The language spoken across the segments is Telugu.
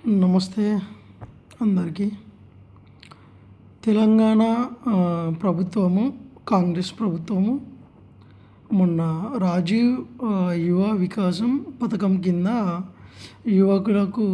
నమస్తే అందరికీ. తెలంగాణ ప్రభుత్వము, కాంగ్రెస్ ప్రభుత్వము మొన్న రాజీవ్ యువ వికాసం పథకం కింద యువకులకు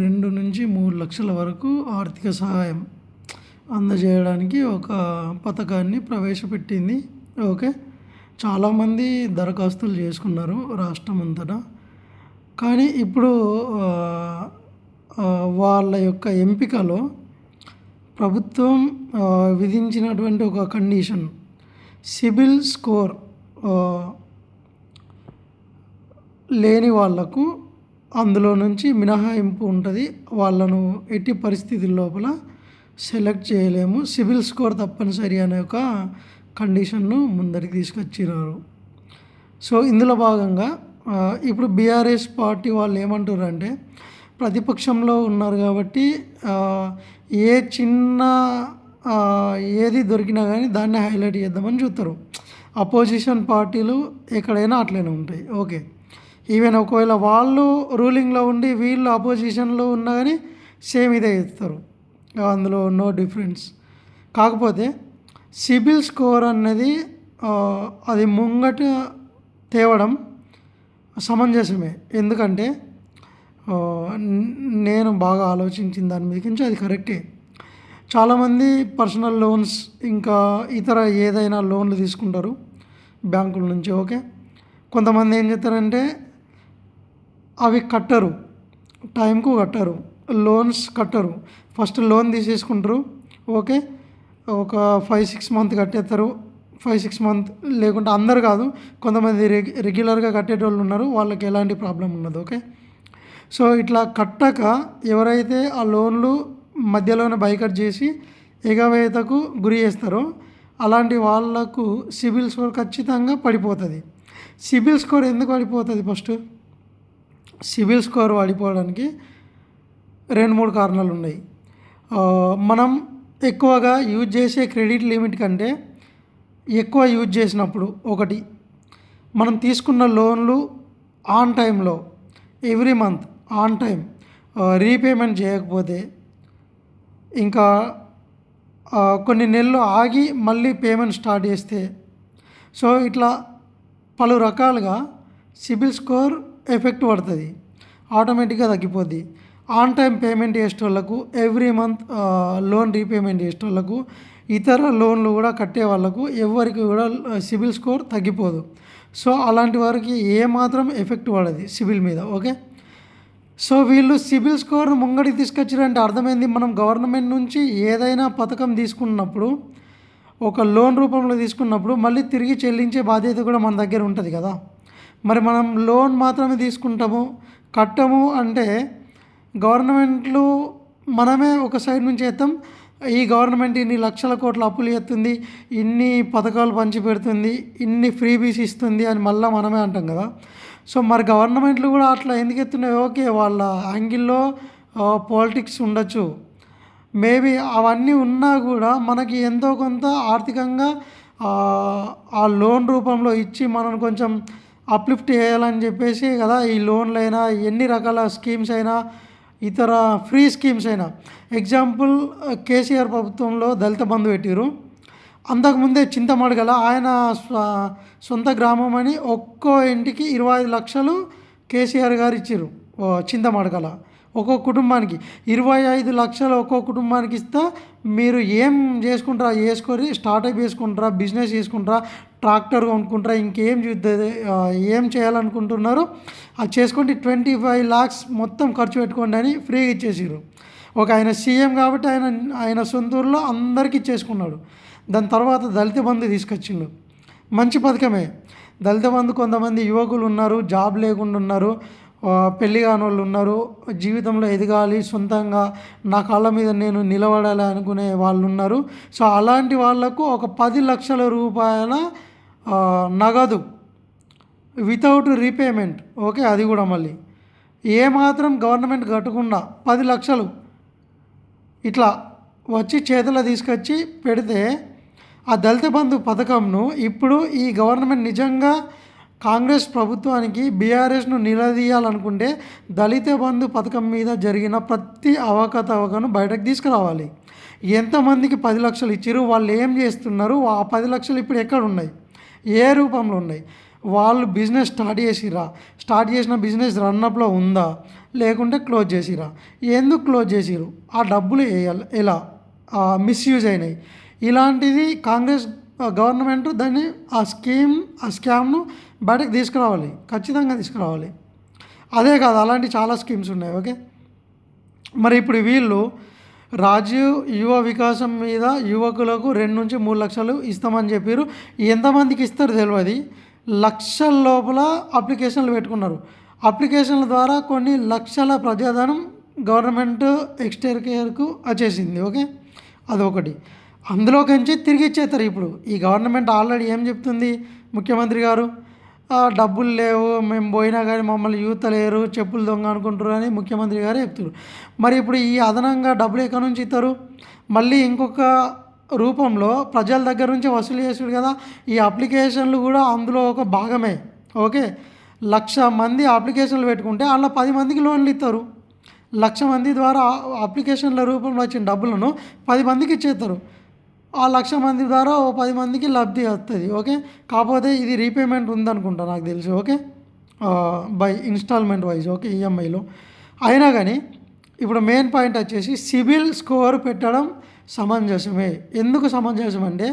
2-3 లక్షల వరకు ఆర్థిక సహాయం అందజేయడానికి ఒక పథకాన్ని ప్రవేశపెట్టింది. ఓకే. చాలామంది దరఖాస్తులు చేసుకున్నారు రాష్ట్రం అంతటా. కానీ ఇప్పుడు వాళ్ళ యొక్క ఎంపికలో ప్రభుత్వం విధించినటువంటి ఒక కండిషన్, సిబిల్ స్కోర్ లేని వాళ్లకు అందులో నుంచి మినహాయింపు ఉంటుంది. వాళ్ళను ఎట్టి పరిస్థితుల లోపల సెలెక్ట్ చేయలేము, సిబిల్ స్కోర్ తప్పనిసరి అనే ఒక కండిషన్ను ముందరికి తీసుకొచ్చినారు. సో ఇందులో భాగంగా ఇప్పుడు బీఆర్ఎస్ పార్టీ వాళ్ళు ఏమంటారంటే, ప్రతిపక్షంలో ఉన్నారు కాబట్టి ఏ చిన్న ఏది దొరికినా కానీ దాన్ని హైలైట్ చేద్దామని చూస్తారు. అపోజిషన్ పార్టీలు ఎక్కడైనా అట్లనే ఉంటాయి. ఓకే. ఈవెన్ ఒకవేళ వాళ్ళు రూలింగ్లో ఉండి వీళ్ళు అపోజిషన్లో ఉన్నా కానీ సేమ్ ఇదే చేస్తారు, అందులో నో డిఫరెన్స్. కాకపోతే సిబిల్ స్కోర్ అన్నది అది ముంగట తేవడం సమంజసమే. ఎందుకంటే నేను బాగా ఆలోచించిన దాని మీదకించి అది కరెక్టే. చాలామంది పర్సనల్ లోన్స్ ఇంకా ఇతర ఏదైనా లోన్లు తీసుకుంటారు బ్యాంకుల నుంచి. ఓకే. కొంతమంది ఏం చేస్తారంటే అవి కట్టరు, టైంకు కట్టరు, లోన్స్ కట్టరు. ఫస్ట్ లోన్ తీసేసుకుంటారు. ఓకే. ఒక 5-6 మంత్ కట్టేస్తారు. 5-6 మంత్ లేకుంటే అందరు కాదు, కొంతమంది రెగ్యులర్గా కట్టేటోళ్ళు ఉన్నారు, వాళ్ళకి ఎలాంటి ప్రాబ్లం ఉండదు. ఓకే. సో ఇట్లా కట్టక ఎవరైతే ఆ లోన్లు మధ్యలోనే బైకట్ చేసి ఎగవేతకు గురి చేస్తారో అలాంటి వాళ్లకు సిబిల్ స్కోర్ ఖచ్చితంగా పడిపోతుంది. సిబిల్ స్కోర్ ఎందుకు పడిపోతుంది? ఫస్ట్ సిబిల్ స్కోర్ పడిపోవడానికి 2-3 కారణాలు ఉన్నాయి. మనం ఎక్కువగా యూజ్ చేసే క్రెడిట్ లిమిట్ కంటే ఎక్కువ యూజ్ చేసినప్పుడు, ఒకటి మనం తీసుకున్న లోన్లు ఆన్ టైంలో every month on time repayment చేయకపోతే, ఇంకా కొన్ని నెలలు ఆగి మళ్ళీ పేమెంట్ స్టార్ట్ చేస్తే, సో ఇట్లా పలు రకాలుగా సిబిల్ స్కోర్ ఎఫెక్ట్ పడుతుంది, ఆటోమేటిక్గా తగ్గిపోద్ది. ఆన్ టైం పేమెంట్ చేసేటోళ్ళకు, ఎవ్రీ మంత్ లోన్ రీపేమెంట్ చేసేటోళ్ళకు, ఇతర లోన్లు కూడా కట్టే వాళ్ళకు ఎవరికి కూడా సిబిల్ స్కోర్ తగ్గిపోదు. సో అలాంటి వారికి ఏమాత్రం ఎఫెక్ట్ పడదు సిబిల్ మీద. ఓకే. సో వీళ్ళు సిబిల్ స్కోర్ ముంగడికి తీసుకొచ్చారంటే అర్థమైంది, మనం గవర్నమెంట్ నుంచి ఏదైనా పథకం తీసుకున్నప్పుడు, ఒక లోన్ రూపంలో తీసుకున్నప్పుడు మళ్ళీ తిరిగి చెల్లించే బాధ్యత కూడా మన దగ్గర ఉంటుంది కదా. మరి మనం లోన్ మాత్రమే తీసుకుంటాము, కట్టము అంటే గవర్నమెంట్లు మనమే ఒక సైడ్ నుంచి చేస్తాం. ఈ గవర్నమెంట్ ఇన్ని లక్షల కోట్ల అప్పులు చేస్తుంది, ఇన్ని పథకాలు పంచిపెడుతుంది, ఇన్ని ఫ్రీబీస్ ఇస్తుంది అని మళ్ళీ మనమే అంటాం కదా. సో మరి గవర్నమెంట్లు కూడా అట్లా ఎందుకు ఎత్తున్నాయి? ఓకే, వాళ్ళ యాంగిల్లో పాలిటిక్స్ ఉండొచ్చు, మేబీ అవన్నీ ఉన్నా కూడా మనకి ఎంతో కొంత ఆర్థికంగా ఆ లోన్ రూపంలో ఇచ్చి మనల్ని కొంచెం అప్లిఫ్ట్ చేయాలని చెప్పేసి కదా ఈ లోన్లు అయినా, ఎన్ని రకాల స్కీమ్స్ అయినా, ఇతర ఫ్రీ స్కీమ్స్ అయినా. ఎగ్జాంపుల్, కేసీఆర్ ప్రభుత్వంలో దళిత బంధు పెట్టారు. అంతకుముందే చింతమడగల ఆయన సొంత గ్రామం అని ఒక్కో ఇంటికి 25 లక్షలు కేసీఆర్ గారు ఇచ్చారు. చింతమడగల ఒక్కొక్క కుటుంబానికి 25 లక్షలు ఒక్కో కుటుంబానికి ఇస్తా, మీరు ఏం చేసుకుంటారా చేసుకొని, స్టార్టప్ చేసుకుంటారా, బిజినెస్ చేసుకుంటారా, ట్రాక్టర్ కొనుక్కుంటారా, ఇంకేం ఏం చేయాలనుకుంటున్నారో అది చేసుకోండి, 25 lakhs మొత్తం ఖర్చు పెట్టుకోండి అని ఫ్రీగా ఇచ్చేసారు. ఒక ఆయన సీఎం కాబట్టి ఆయన సొంత ఊరిలో అందరికీ ఇచ్చేసుకున్నాడు. దాని తర్వాత దళిత బంధు తీసుకొచ్చిండు, మంచి పథకమే. దళిత బంధు కొంతమంది యువకులు ఉన్నారు, జాబ్ లేకుండా ఉన్నారు, పెళ్లి కాని వాళ్ళు ఉన్నారు, జీవితంలో ఎదగాలి, సొంతంగా నా కాళ్ళ మీద నేను నిలబడాలి అనుకునే వాళ్ళు ఉన్నారు. సో అలాంటి వాళ్లకు ఒక 10 లక్షల రూపాయల నగదు వితౌట్ రీపేమెంట్. ఓకే. అది కూడా మళ్ళీ ఏమాత్రం గవర్నమెంట్ కట్టకుండా 10 లక్షలు ఇట్లా వచ్చి చేతిలో తీసుకొచ్చి పెడితే, ఆ దళిత బంధు పథకంను ఇప్పుడు ఈ గవర్నమెంట్ నిజంగా కాంగ్రెస్ ప్రభుత్వానికి బీఆర్ఎస్ను నిలదీయాలనుకుంటే దళిత బంధు పథకం మీద జరిగిన ప్రతి అవకతవకను బయటకు తీసుకురావాలి. ఎంతమందికి 10 లక్షలు ఇచ్చిర్రు, వాళ్ళు ఏం చేస్తున్నారు, ఆ 10 లక్షలు ఇప్పుడు ఎక్కడ ఉన్నాయి, ఏ రూపంలో ఉన్నాయి, వాళ్ళు బిజినెస్ స్టార్ట్ చేసిన బిజినెస్ రన్అప్లో ఉందా, లేకుంటే క్లోజ్ చేసిరా, ఎందుకు క్లోజ్ చేసిరు, ఆ డబ్బులు ఎలా మిస్యూజ్ అయినాయి, ఇలాంటిది కాంగ్రెస్ గవర్నమెంట్ దాన్ని ఆ స్కామ్ను బయటకు తీసుకురావాలి, ఖచ్చితంగా తీసుకురావాలి. అదే కాదు, అలాంటి చాలా స్కీమ్స్ ఉన్నాయి. ఓకే, మరి ఇప్పుడు వీళ్ళు రాజీవ్ యువ వికాసం మీద యువకులకు 2 నుంచి 3 లక్షలు ఇస్తామని చెప్పారు. ఎంతమందికి ఇస్తారు తెలియదు, లక్షల లోపల అప్లికేషన్లు పెట్టుకున్నారు. అప్లికేషన్ల ద్వారా కొన్ని లక్షల ప్రజాధనం గవర్నమెంట్ ఎక్స్టెర్కేయర్కు వచ్చేసింది. ఓకే, అదొకటి. అందులోకించి తిరిగి ఇచ్చేస్తారు. ఇప్పుడు ఈ గవర్నమెంట్ ఆల్రెడీ ఏం చెప్తుంది, ముఖ్యమంత్రి గారు డబ్బులు లేవు, మేము పోయినా కానీ మమ్మల్ని యూత్ లేరు, చెప్పులు దొంగ అనుకుంటారు అని ముఖ్యమంత్రి గారు చెప్తారు. మరి ఇప్పుడు ఈ అదనంగా డబ్బులు ఎక్కడి నుంచి ఇస్తారు, మళ్ళీ ఇంకొక రూపంలో ప్రజల దగ్గర నుంచి వసూలు చేసాడు కదా. ఈ అప్లికేషన్లు కూడా అందులో ఒక భాగమే. ఓకే, 1,00,000 మంది అప్లికేషన్లు పెట్టుకుంటే అందులో 10 మందికి లోన్లు ఇస్తారు. 1,00,000 మంది ద్వారా అప్లికేషన్ల రూపంలో వచ్చిన డబ్బులను 10 మందికి ఇచ్చేస్తారు. ఆ 1,00,000 మంది ద్వారా 10 మందికి లబ్ధి వస్తుంది. ఓకే, కాకపోతే ఇది రీపేమెంట్ ఉందనుకుంటా నాకు తెలిసి. Okay, by instalment wise. Okay, ఈఎంఐలో అయినా కానీ ఇప్పుడు మెయిన్ పాయింట్ వచ్చేసి సిబిల్ స్కోర్ పెట్టడం సమంజసమే. ఎందుకు సమంజసం అంటే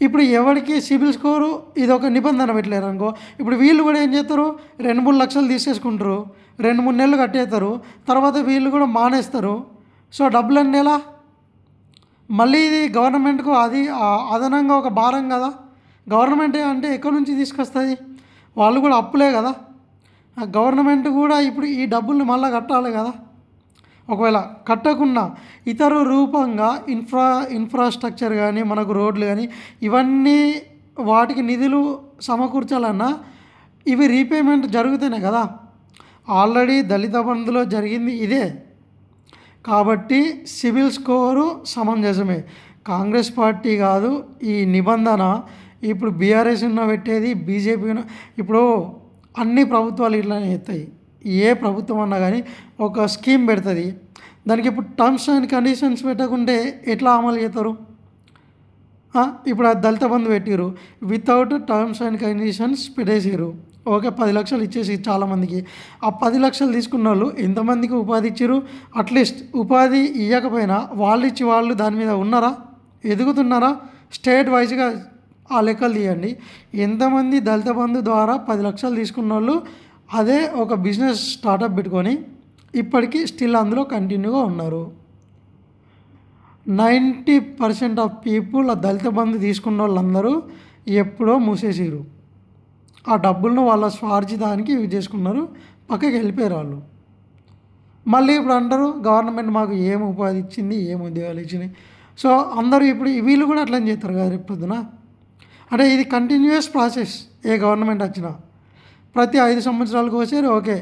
ఇప్పుడు ఎవరికి సిబిల్ స్కోరు ఇది ఒక నిబంధన పెట్టలేరు అనుకో, ఇప్పుడు వీళ్ళు కూడా ఏం చేస్తారు, 2-3 లక్షలు తీసేసుకుంటారు, 2-3 నెలలు కట్టేస్తారు, తర్వాత వీళ్ళు కూడా మానేస్తారు. సో డబ్బులన్నీ ఎలా, మళ్ళీ ఇది గవర్నమెంట్కు అది అదనంగా ఒక భారం కదా. గవర్నమెంట్ అంటే ఎక్కడి నుంచి తీసుకొస్తుంది, వాళ్ళు కూడా అప్పులే కదా. గవర్నమెంట్ కూడా ఇప్పుడు ఈ డబ్బుల్ని మళ్ళీ కట్టాలి కదా. ఒకవేళ కట్టకుండా ఇతర రూపంగా ఇన్ఫ్రాస్ట్రక్చర్ కానీ, మనకు రోడ్లు కానీ, ఇవన్నీ వాటికి నిధులు సమకూర్చాలన్నా ఇవి రీపేమెంట్ జరుగుతూనే కదా. ఆల్రెడీ దళిత బంధులో జరిగింది ఇదే. కాబట్టి సిబిల్ స్కోరు సమంజసమే. కాంగ్రెస్ పార్టీ కాదు ఈ నిబంధన, ఇప్పుడు బీఆర్ఎస్ పెట్టేది, బీజేపీ ఇప్పుడు అన్ని ప్రభుత్వాలు ఇట్లానే చేస్తాయి. ఏ ప్రభుత్వం అన్నా కానీ ఒక స్కీమ్ పెడుతుంది, దానికి ఇప్పుడు టర్మ్స్ అండ్ కండిషన్స్ పెట్టకుంటే ఎట్లా అమలు చేస్తారు. ఇప్పుడు ఆ దళిత బంధు పెట్టిరు, వితౌట్ టర్మ్స్ అండ్ కండిషన్స్ పెట్టేసారు. ఓకే, 10 లక్షలు ఇచ్చేసి చాలామందికి, ఆ 10 లక్షలు తీసుకున్న వాళ్ళు ఎంతమందికి ఉపాధి ఇచ్చారు, అట్లీస్ట్ ఉపాధి ఇవ్వకపోయినా వాళ్ళు ఇచ్చి వాళ్ళు దాని మీద ఉన్నారా, ఎదుగుతున్నారా, స్టేట్ వైజ్గా ఆ లెక్కలు తీయండి. ఎంతమంది దళిత బంధు ద్వారా 10 లక్షలు తీసుకున్న వాళ్ళు అదే ఒక బిజినెస్ స్టార్టప్ పెట్టుకొని ఇప్పటికీ స్టిల్ అందులో కంటిన్యూగా ఉన్నారు. 90% ఆఫ్ పీపుల్ ఆ దళిత బంధు తీసుకున్న వాళ్ళందరూ ఎప్పుడో మూసేసారు. ఆ డబ్బులను వాళ్ళ స్వార్జితానికి యూజ్ చేసుకున్నారు, పక్కకి వెళ్ళిపోయారు వాళ్ళు. మళ్ళీ ఇప్పుడు అంటారు గవర్నమెంట్ మాకు ఏం ఉపాధి ఇచ్చింది, ఏం ఉద్యోగాలు ఇచ్చినాయి. సో అందరూ ఇప్పుడు వీళ్ళు కూడా అట్లని చేస్తారు కదా రేపు పొద్దున. అంటే ఇది కంటిన్యూస్ ప్రాసెస్. ఏ గవర్నమెంట్ వచ్చినా ప్రతి 5 సంవత్సరాలకు వచ్చారు. ఓకే,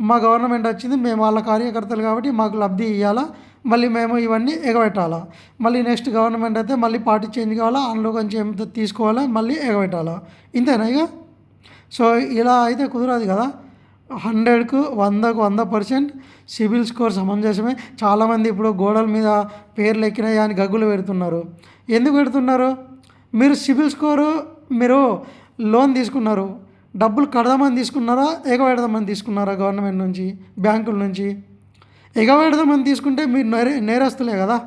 మా గవర్నమెంట్ వచ్చింది, మేము వాళ్ళ కార్యకర్తలు కాబట్టి మాకు లబ్ధి ఇవ్వాలా, మళ్ళీ మేము ఇవన్నీ ఎగబెట్టాలా. మళ్ళీ నెక్స్ట్ గవర్నమెంట్ అయితే మళ్ళీ పార్టీ చేంజ్ కావాలా, అందులో కొంచెం ఏం తీసుకోవాలా, మళ్ళీ ఎగబెట్టాలా. ఇంతేనా ఇక. సో ఇలా అయితే కుదరదు కదా. 100కు 100% సిబిల్ స్కోర్ సమంజసమే. చాలామంది ఇప్పుడు గోడల మీద పేర్లు ఎక్కినాయి అని గగ్గులు పెడుతున్నారు. ఎందుకు పెడుతున్నారు, మీరు సిబిల్ స్కోరు మీరు లోన్ తీసుకున్నారు, డబ్బులు కడదామని తీసుకున్నారా, ఎగబెడదామని తీసుకున్నారా, గవర్నమెంట్ నుంచి బ్యాంకుల నుంచి. ఎగబెడదామని తీసుకుంటే మీరు నేరస్తులే కదా,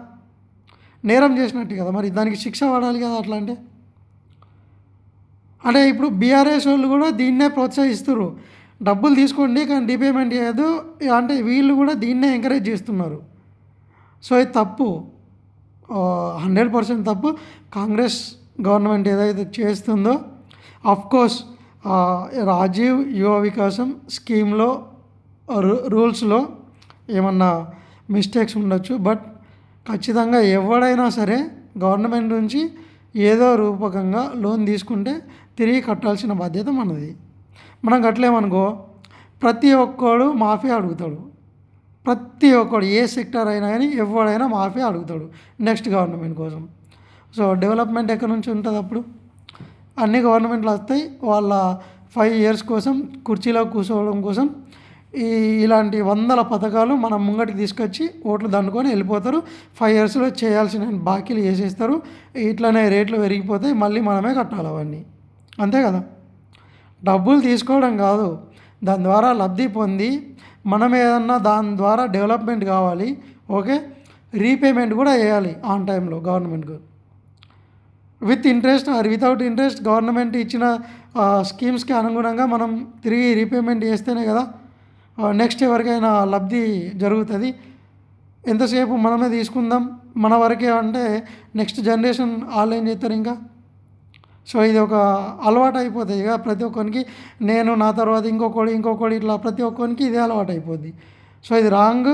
నేరం చేసినట్టు కదా, మరి దానికి శిక్ష పడాలి కదా. అట్లా అంటే ఇప్పుడు బీఆర్ఎస్ వాళ్ళు కూడా దీన్నే ప్రోత్సహిస్తారు, డబ్బులు తీసుకోండి కానీ రీపేమెంట్ చేయదు అంటే వీళ్ళు కూడా దీన్నే ఎంకరేజ్ చేస్తున్నారు. సో ఇది తప్పు, 100% తప్పు. కాంగ్రెస్ గవర్నమెంట్ ఏదైతే చేస్తుందో, అఫ్కోర్స్ రాజీవ్ యువ వికాసం స్కీమ్లో రూల్స్లో ఏమన్నా మిస్టేక్స్ ఉండొచ్చు, బట్ ఖచ్చితంగా ఎవడైనా సరే గవర్నమెంట్ నుంచి ఏదో రూపకంగా లోన్ తీసుకుంటే తిరిగి కట్టాల్సిన బాధ్యత మనది. మనం కట్టలేమనుకో ప్రతి ఒక్కడు మాఫీ అడుగుతాడు, ప్రతి ఒక్కడు ఏ సెక్టర్ అయినా కానీ ఎవడైనా మాఫీ అడుగుతాడు నెక్స్ట్ గవర్నమెంట్ కోసం. సో డెవలప్మెంట్ ఎక్కడి నుంచి ఉంటుంది, అప్పుడు అన్ని గవర్నమెంట్లు వస్తాయి, వాళ్ళ 5 ఇయర్స్ కోసం కుర్చీలో కూర్చోవడం కోసం ఇలాంటి వందల పథకాలు మనం ముంగటికి తీసుకొచ్చి ఓట్లు దండుకొని వెళ్ళిపోతారు. 5 ఇయర్స్లో చేయాల్సిన బాకీలు చేసేస్తారు. ఇట్లనే రేట్లు పెరిగిపోతాయి, మళ్ళీ మనమే కట్టాలి అవన్నీ. అంతే కదా. డబ్బులు తీసుకోవడం కాదు, దాని ద్వారా లబ్ధి పొంది మనం ఏదన్నా దాని ద్వారా డెవలప్మెంట్ కావాలి. ఓకే, రీపేమెంట్ కూడా చేయాలి ఆన్ టైంలో గవర్నమెంట్కు. With interest or without interest government ఇచ్చిన స్కీమ్స్కి అనుగుణంగా మనం తిరిగి రీపేమెంట్ చేస్తేనే కదా నెక్స్ట్ ఎవరికైనా లబ్ధి జరుగుతుంది. ఎంతసేపు మనమే తీసుకుందాం మన వరకే అంటే నెక్స్ట్ జనరేషన్ వాళ్ళు ఏం చేస్తారు ఇంకా. సో ఇది ఒక అలవాటు అయిపోతుంది ఇక ప్రతి ఒక్కరికి. నేను నా తర్వాత ఇంకొకటి ఇట్లా ప్రతి ఒక్కరికి ఇదే అలవాటు అయిపోద్ది. సో ఇది రాంగ్.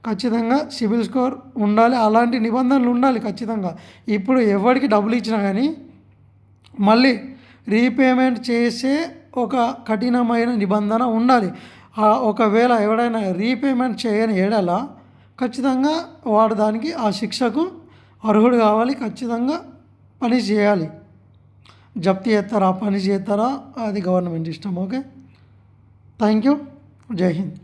ఖచ్చితంగా సిబిల్ స్కోర్ ఉండాలి, అలాంటి నిబంధనలు ఉండాలి ఖచ్చితంగా. ఇప్పుడు ఎవరికి డబ్బులు ఇచ్చినా కానీ మళ్ళీ రీపేమెంట్ చేసే ఒక కఠినమైన నిబంధన ఉండాలి. ఒకవేళ ఎవడైనా రీపేమెంట్ చేయని ఎడల ఖచ్చితంగా వాడు దానికి ఆ శిక్షకు అర్హుడు కావాలి. ఖచ్చితంగా పని చేయాలి. జప్తీ చేస్తారా, పని చేస్తారా, అది గవర్నమెంట్ ఇష్టం. Okay, thank you. జై హింద్.